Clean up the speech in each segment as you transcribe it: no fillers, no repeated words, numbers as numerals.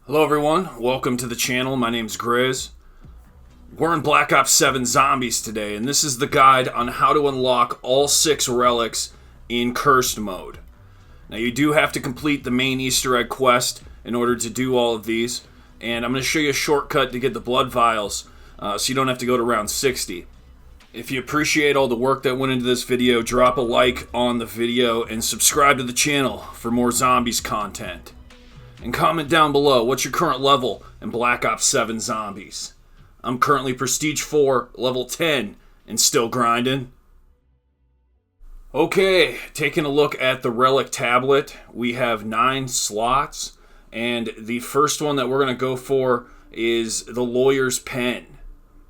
Hello everyone, welcome to the channel. My name's GRIZZ. We're in Black Ops 7 Zombies today, and this is the guide on how to unlock all 6 relics in Cursed mode. Now you do have to complete the main Easter egg quest in order to do all of these, and I'm going to show you a shortcut to get the blood vials so you don't have to go to round 60. If you appreciate all the work that went into this video, drop a like on the video and subscribe to the channel for more Zombies content. And comment down below, what's your current level in Black Ops 7 Zombies? I'm currently Prestige 4, level 10, and still grinding. Okay, taking a look at the Relic tablet, we have 9 slots, and the first one that we're going to go for is the Lawyer's Pen.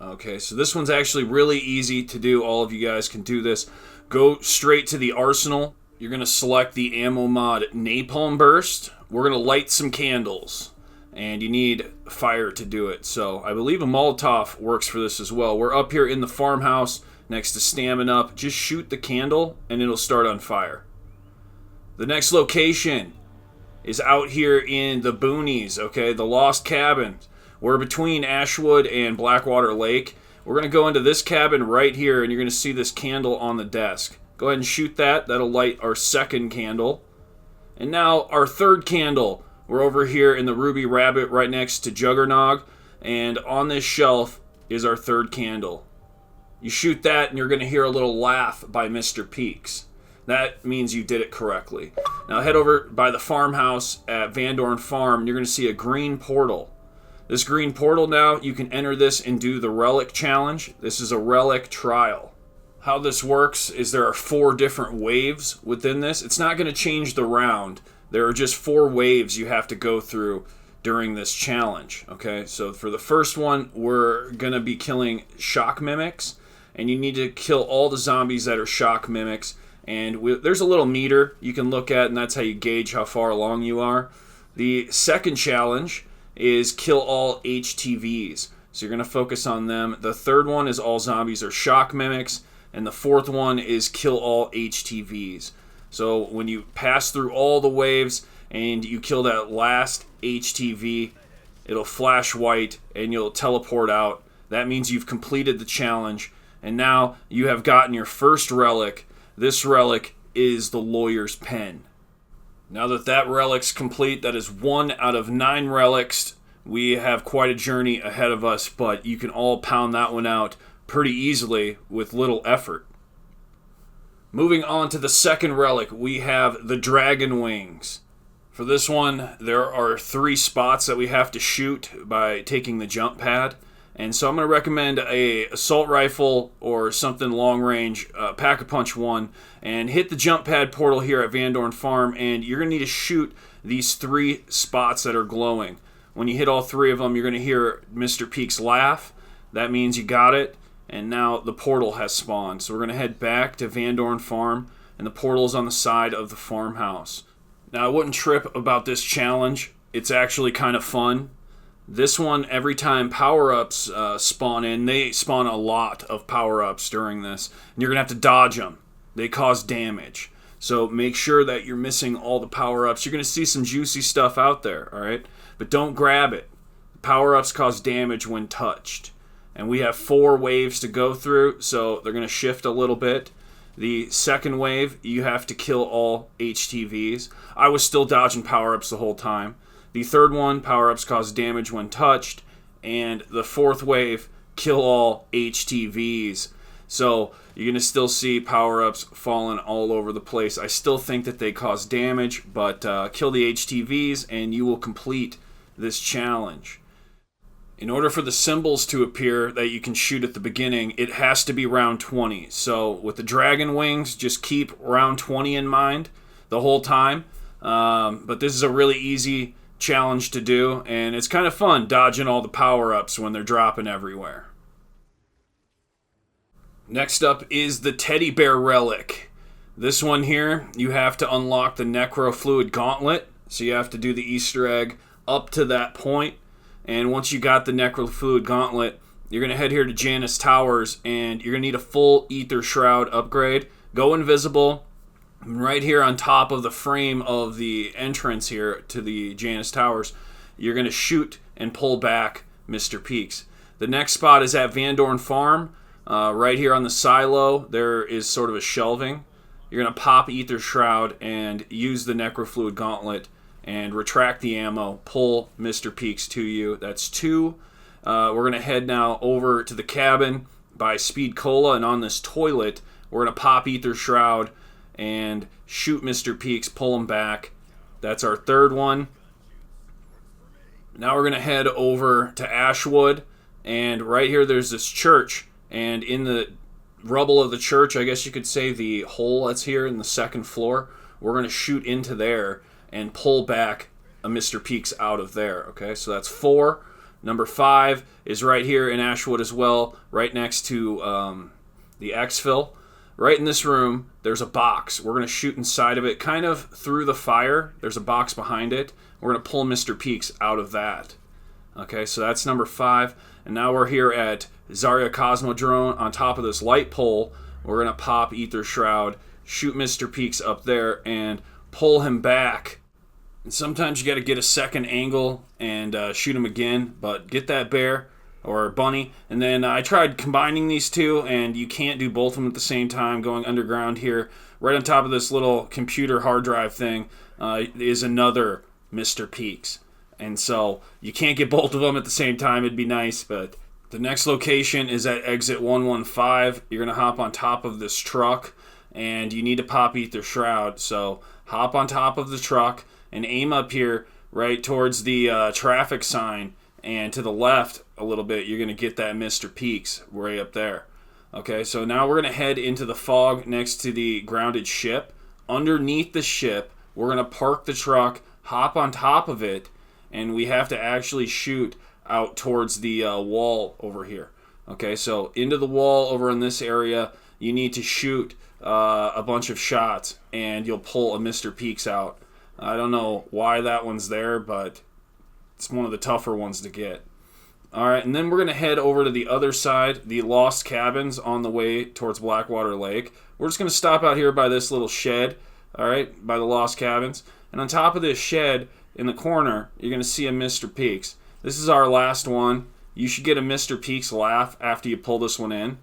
Okay, so this one's actually really easy to do. All of you guys can do this. Go straight to the arsenal. You're going to select the ammo mod Napalm Burst. We're going to light some candles, and you need fire to do it. So I believe a Molotov works for this as well. We're up here in the farmhouse next to Stamina Up. Just shoot the candle, and it'll start on fire. The next location is out here in the boonies, okay, the Lost Cabin. We're between Ashwood and Blackwater Lake. We're going to go into this cabin right here, and you're going to see this candle on the desk. Go ahead and shoot that. That'll light our second candle. And now our third candle. We're over here in the Ruby Rabbit right next to Juggernog. And on this shelf is our third candle. You shoot that and you're going to hear a little laugh by Mr. Peaks. That means you did it correctly. Now head over by the farmhouse at Van Dorn Farm and you're going to see a green portal. This green portal now, you can enter this and do the Relic challenge. This is a Relic trial. How this works is there are 4 different waves within this. It's not going to change the round. There are just 4 waves you have to go through during this challenge. Okay, so for the first one, we're going to be killing shock mimics, and you need to kill all the zombies that are shock mimics. And there's a little meter you can look at, and that's how you gauge how far along you are. The second challenge is kill all HTVs. So you're going to focus on them. The third one is all zombies are shock mimics. And the fourth one is kill all HTVs. So when you pass through all the waves and you kill that last HTV, it'll flash white and you'll teleport out. That means you've completed the challenge. And now you have gotten your first relic. This relic is the Lawyer's Pen. Now that relic's complete, that is 1 out of 9 relics. We have quite a journey ahead of us, but you can all pound that one out pretty easily with little effort. Moving on to the second relic, we have the Dragon Wings. For this one, there are 3 spots that we have to shoot by taking the jump pad. And so I'm going to recommend a assault rifle or something long range, Pack-a-Punch 1, and hit the jump pad portal here at Van Dorn Farm, and you're going to need to shoot these 3 spots that are glowing. When you hit all 3 of them, you're going to hear Mr. Peaks laugh. That means you got it. And now the portal has spawned. So we're going to head back to Van Dorn Farm. And the portal is on the side of the farmhouse. Now I wouldn't trip about this challenge. It's actually kind of fun. This one, every time power-ups spawn in, they spawn a lot of power-ups during this. And you're going to have to dodge them. They cause damage. So make sure that you're missing all the power-ups. You're going to see some juicy stuff out there, alright? But don't grab it. Power-ups cause damage when touched. And we have 4 waves to go through, so they're going to shift a little bit. The second wave, you have to kill all HTVs. I was still dodging power-ups the whole time. The third one, power-ups cause damage when touched. And the fourth wave, kill all HTVs. So you're going to still see power-ups falling all over the place. I still think that they cause damage, but kill the HTVs and you will complete this challenge. In order for the symbols to appear that you can shoot at the beginning, it has to be round 20. So with the Dragon Wings, just keep round 20 in mind the whole time. But this is a really easy challenge to do, and it's kind of fun dodging all the power-ups when they're dropping everywhere. Next up is the Teddy Bear Relic. This one here, you have to unlock the Necrofluid Gauntlet. So you have to do the Easter egg up to that point. And once you got the Necrofluid Gauntlet, you're going to head here to Janus Towers, and you're going to need a full Aether Shroud upgrade. Go invisible, right here on top of the frame of the entrance here to the Janus Towers, you're going to shoot and pull back Mr. Peaks. The next spot is at Van Dorn Farm. Right here on the silo, there is sort of a shelving. You're going to pop Aether Shroud and use the Necrofluid Gauntlet and retract the ammo, pull Mr. Peaks to you. That's 2. We're going to head now over to the cabin by Speed Cola, and on this toilet, we're going to pop Aether Shroud and shoot Mr. Peaks, pull him back. That's our 3rd one. Now we're going to head over to Ashwood, and right here there's this church, and in the rubble of the church, I guess you could say the hole that's here in the 2nd floor, we're going to shoot into there and pull back a Mr. Peaks out of there. Okay, so that's 4. Number 5 is right here in Ashwood as well, right next to the exfil. Right in this room, there's a box. We're going to shoot inside of it, kind of through the fire. There's a box behind it. We're going to pull Mr. Peaks out of that. Okay, so that's number 5. And now we're here at Zarya Cosmodrome on top of this light pole. We're going to pop Aether Shroud, shoot Mr. Peaks up there, and pull him back. And sometimes you got to get a second angle and shoot him again, but get that bear or bunny. And then I tried combining these two, and you can't do both of them at the same time. Going underground here, right on top of this little computer hard drive thing, is another Mr. Peaks. And so you can't get both of them at the same time. It'd be nice, but the next location is at exit 115. You're going to hop on top of this truck, and you need to pop Aether Shroud. So hop on top of the truck and aim up here right towards the traffic sign, and to the left a little bit, you're going to get that Mr. Peaks way up there. Okay, so now we're going to head into the fog next to the grounded ship. Underneath the ship, we're going to park the truck, hop on top of it, and we have to actually shoot out towards the wall over here. Okay, so into the wall over in this area, you need to shoot a bunch of shots, and you'll pull a Mr. Peaks out. I don't know why that one's there, but it's one of the tougher ones to get. All right, and then we're going to head over to the other side, the Lost Cabins on the way towards Blackwater Lake. We're just going to stop out here by this little shed, all right, by the Lost Cabins. And on top of this shed, in the corner, you're going to see a Mr. Peaks. This is our last one. You should get a Mr. Peaks laugh after you pull this one in.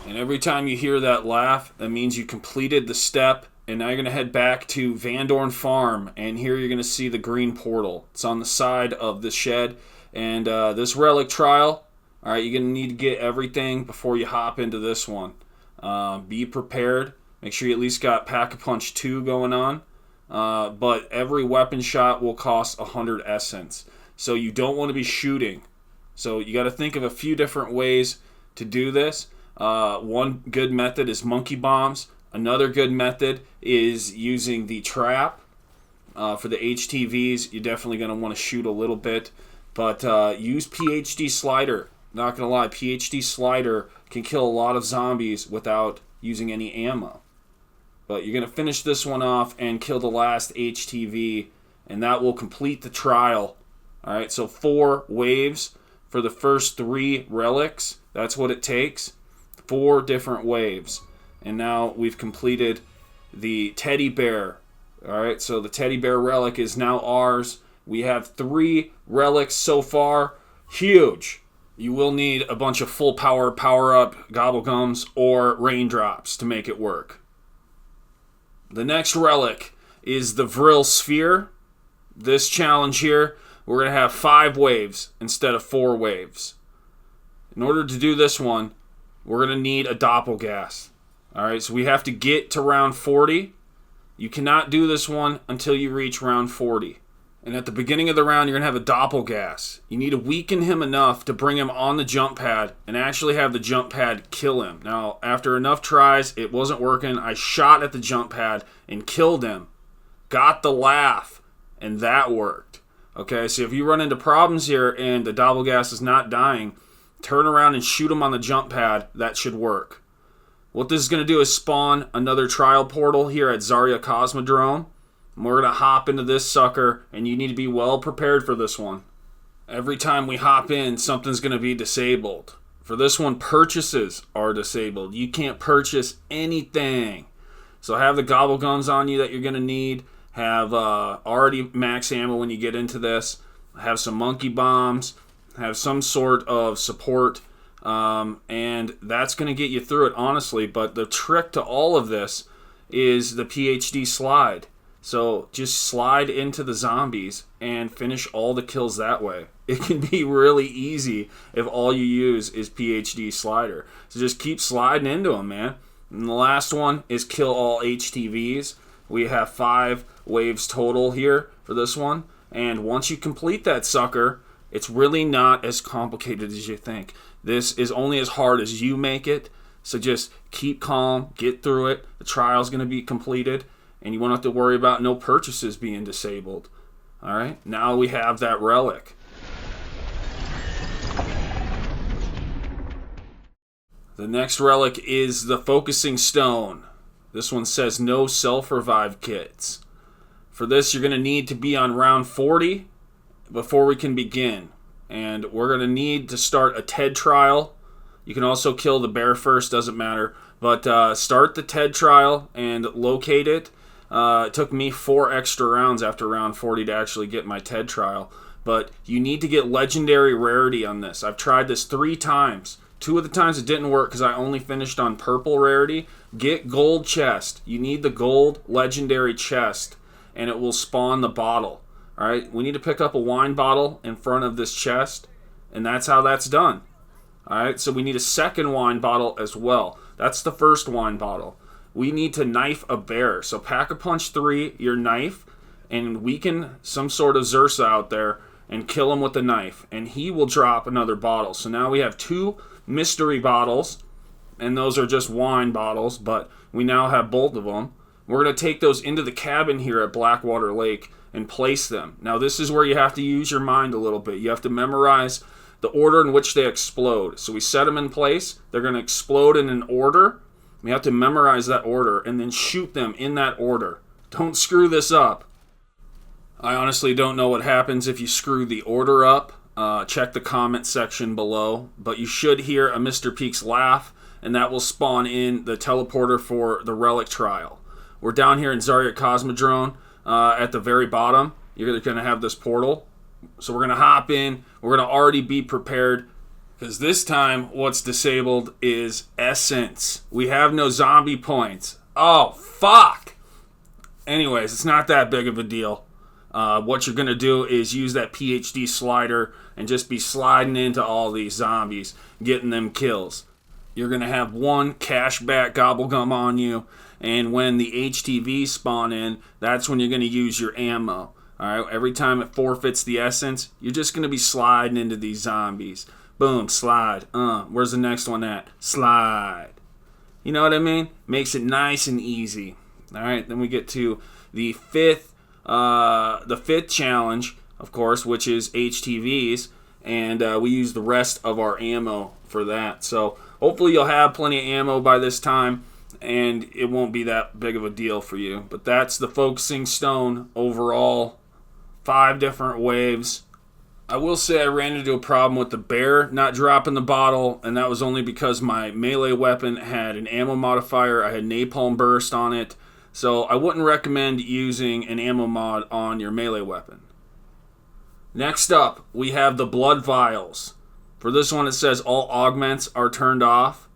And every time you hear that laugh, that means you completed the step. And now you're going to head back to Van Dorn Farm. And here you're going to see the green portal. It's on the side of the shed. And this relic trial, all right, you're going to need to get everything before you hop into this one. Be prepared. Make sure you at least got Pack-a-Punch 2 going on. But every weapon shot will cost 100 essence. So you don't want to be shooting. So you got to think of a few different ways to do this. One good method is monkey bombs. Another good method is using the trap. For the HTVs, you're definitely going to want to shoot a little bit. But use PhD Slider. Not going to lie, PhD Slider can kill a lot of zombies without using any ammo. But you're going to finish this one off and kill the last HTV, and that will complete the trial. All right, so 4 waves for the first 3 relics. That's what it takes. 4 different waves. And now we've completed the teddy bear. All right, so the teddy bear relic is now ours. We have 3 relics so far. Huge. You will need a bunch of full power power-up gobblegums or raindrops to make it work. The next relic is the Vril Sphere. This challenge here, we're going to have 5 waves instead of 4 waves. In order to do this one, we're going to need a doppelgas. All right, so we have to get to round 40. You cannot do this one until you reach round 40. And at the beginning of the round, you're going to have a doppelgas. You need to weaken him enough to bring him on the jump pad and actually have the jump pad kill him. Now, after enough tries, it wasn't working. I shot at the jump pad and killed him. Got the laugh, and that worked. Okay, so if you run into problems here and the doppelgas is not dying, turn around and shoot him on the jump pad. That should work. What this is going to do is spawn another trial portal here at Zarya Cosmodrome. We're going to hop into this sucker, and you need to be well prepared for this one. Every time we hop in, something's going to be disabled. For this one, purchases are disabled. You can't purchase anything. So have the gobble guns on you that you're going to need. Have already max ammo when you get into this. Have some monkey bombs. Have some sort of support. And that's going to get you through it, honestly. But the trick to all of this is the PhD slide. So just slide into the zombies and finish all the kills that way. It can be really easy if all you use is PhD slider. So just keep sliding into them, man. And the last one is kill all HTVs. We have 5 waves total here for this one. And once you complete that sucker, it's really not as complicated as you think. This is only as hard as you make it. So just keep calm, get through it. The trial's going to be completed. And you won't have to worry about no purchases being disabled. Alright, now we have that relic. The next relic is the focusing stone. This one says no self-revive kits. For this, you're going to need to be on round 40 before we can begin. And we're going to need to start a TED trial. You can also kill the bear first, doesn't matter. But start the TED trial and locate it. It took me 4 extra rounds after round 40 to actually get my TED trial. But you need to get legendary rarity on this. I've tried this 3 times. 2 of the times it didn't work because I only finished on purple rarity. Get gold chest. You need the gold legendary chest, and it will spawn the bottle. Alright, we need to pick up a wine bottle in front of this chest, and that's how that's done. Alright, so we need a second wine bottle as well. That's the first wine bottle. We need to knife a bear. So Pack-a-Punch 3, your knife, and weaken some sort of Xursa out there and kill him with the knife. And he will drop another bottle. So now we have 2 mystery bottles, and those are just wine bottles, but we now have both of them. We're going to take those into the cabin here at Blackwater Lake and place them. Now this is where you have to use your mind a little bit. You have to memorize the order in which they explode. So we set them in place. They're going to explode in an order. We have to memorize that order and then shoot them in that order. Don't screw this up. I honestly don't know what happens if you screw the order up. Check the comment section below. But you should hear a Mr. Peaks laugh, and that will spawn in the teleporter for the Relic trial. We're down here in Zarya Cosmodrome at the very bottom. You're going to have this portal. So we're going to hop in. We're going to already be prepared. Because this time, what's disabled is essence. We have no zombie points. Oh, fuck! Anyways, it's not that big of a deal. What you're going to do is use that PhD slider and just be sliding into all these zombies, getting them kills. You're going to have 1 cashback gobblegum on you, and when the HTVs spawn in, that's when you're going to use your ammo. Alright, every time it forfeits the essence, you're just going to be sliding into these zombies. Boom, slide. Where's the next one at? Slide. You know what I mean? Makes it nice and easy. Alright, then we get to the fifth challenge, of course, which is HTVs, and we use the rest of our ammo for that. So hopefully you'll have plenty of ammo by this time, and it won't be that big of a deal for you. But that's the focusing stone overall. 5 different waves. I will say I ran into a problem with the bear not dropping the bottle, and that was only because my melee weapon had an ammo modifier. I had napalm burst on it, so I wouldn't recommend using an ammo mod on your melee weapon. Next up, we have the blood vials. For this one, it says all augments are turned off.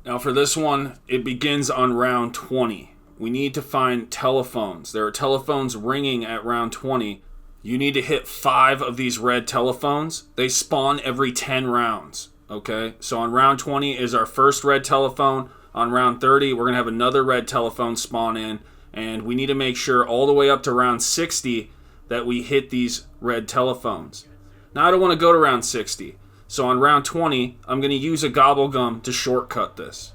Now for this one, it begins on round 20. We need to find telephones. There are telephones ringing at round 20. You need to hit 5 of these red telephones. They spawn every 10 rounds. Okay, so on round 20 is our first red telephone. On round 30, we're going to have another red telephone spawn in. And we need to make sure all the way up to round 60 that we hit these red telephones. Now, I don't want to go to round 60. So on round 20, I'm going to use a gobblegum to shortcut this.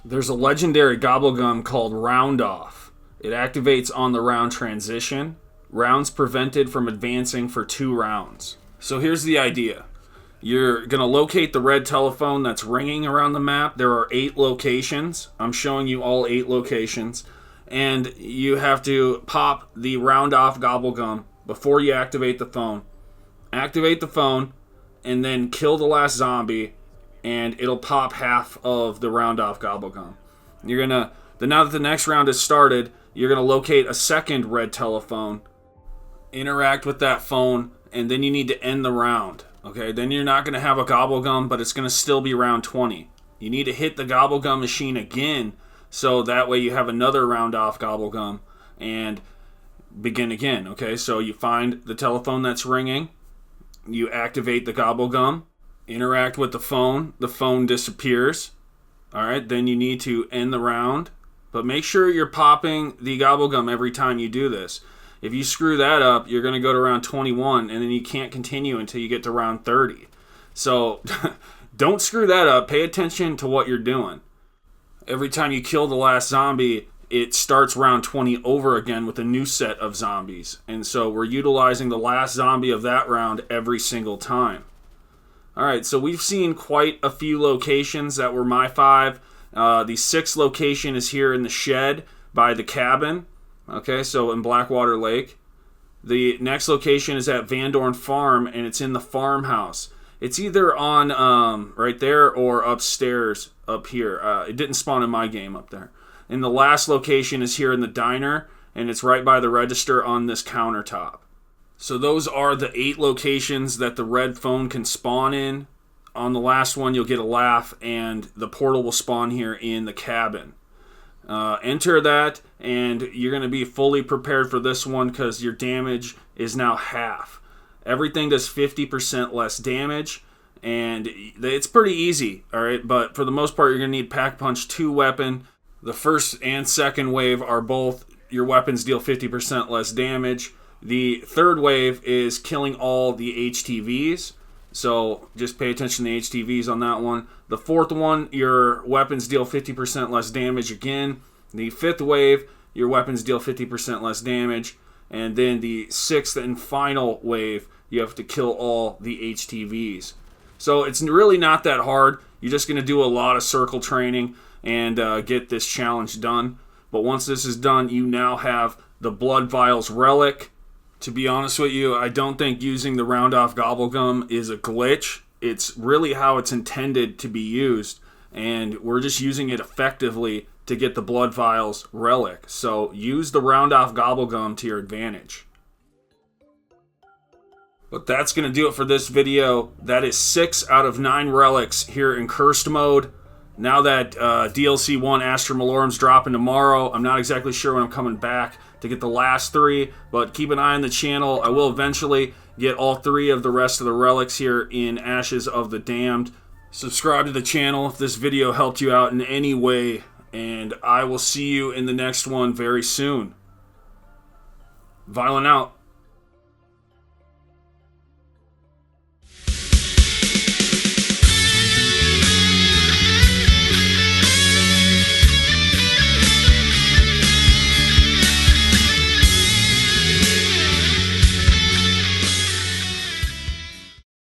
There's a legendary gobblegum called Round Off. It activates on the round transition. Rounds prevented from advancing for 2 rounds. So here's the idea. You're going to locate the red telephone that's ringing around the map. There are 8 locations. I'm showing you all 8 locations. And you have to pop the Round Off gobblegum before you activate the phone. Activate the phone, and then kill the last zombie, and it'll pop half of the Round Off gobblegum. You're going to Then now that the next round has started, you're going to locate a second red telephone, interact with that phone, and then you need to end the round. Okay, then you're not going to have a gobblegum, but it's going to still be round 20. You need to hit the gobblegum machine again, so that way you have another round off gobblegum and begin again. Okay, so you find the telephone that's ringing, you activate the gobblegum, interact with the phone disappears. All right, then you need to end the round, but make sure you're popping the gobblegum every time you do this. If you screw that up, you're going to go to round 21, and then you can't continue until you get to round 30. So don't screw that up. Pay attention to what you're doing. Every time you kill the last zombie, it starts round 20 over again with a new set of zombies. And so we're utilizing the last zombie of that round every single time. All right, so we've seen quite a few locations that were my 5. The 6th location is here in the shed by the cabin. Okay, so in Blackwater Lake. The next location is at Van Dorn Farm, and it's in the farmhouse. It's either on right there or upstairs up here. It didn't spawn in my game up there. And the last location is here in the diner, and it's right by the register on this countertop. So those are the 8 locations that the red phone can spawn in. On the last one, you'll get a laugh, and the portal will spawn here in the cabin. Enter that, and you're going to be fully prepared for this one because your damage is now half. Everything does 50% less damage, and it's pretty easy, all right? But for the most part, you're going to need Pack Punch 2 weapon. The first and second wave are both, your weapons deal 50% less damage. The third wave is killing all the HTVs. So just pay attention to the HTVs on that one. The fourth one, your weapons deal 50% less damage again. The fifth wave, your weapons deal 50% less damage. And then the 6th and final wave, you have to kill all the HTVs. So it's really not that hard. You're just going to do a lot of circle training and get this challenge done. But once this is done, you now have the Blood Vials Relic. To be honest with you, I don't think using the round off gobblegum is a glitch. It's really how it's intended to be used, and we're just using it effectively to get the Blood Vials Relic. So use the round off gobblegum to your advantage. But that's going to do it for this video. That is 6 out of 9 relics here in Cursed mode. Now that DLC 1 Astra Malorum's dropping tomorrow, I'm not exactly sure when I'm coming back to get the last 3, but keep an eye on the channel. I will eventually get all 3 of the rest of the relics here in Ashes of the Damned. Subscribe to the channel if this video helped you out in any way, and I will see you in the next one very soon. Viollent out.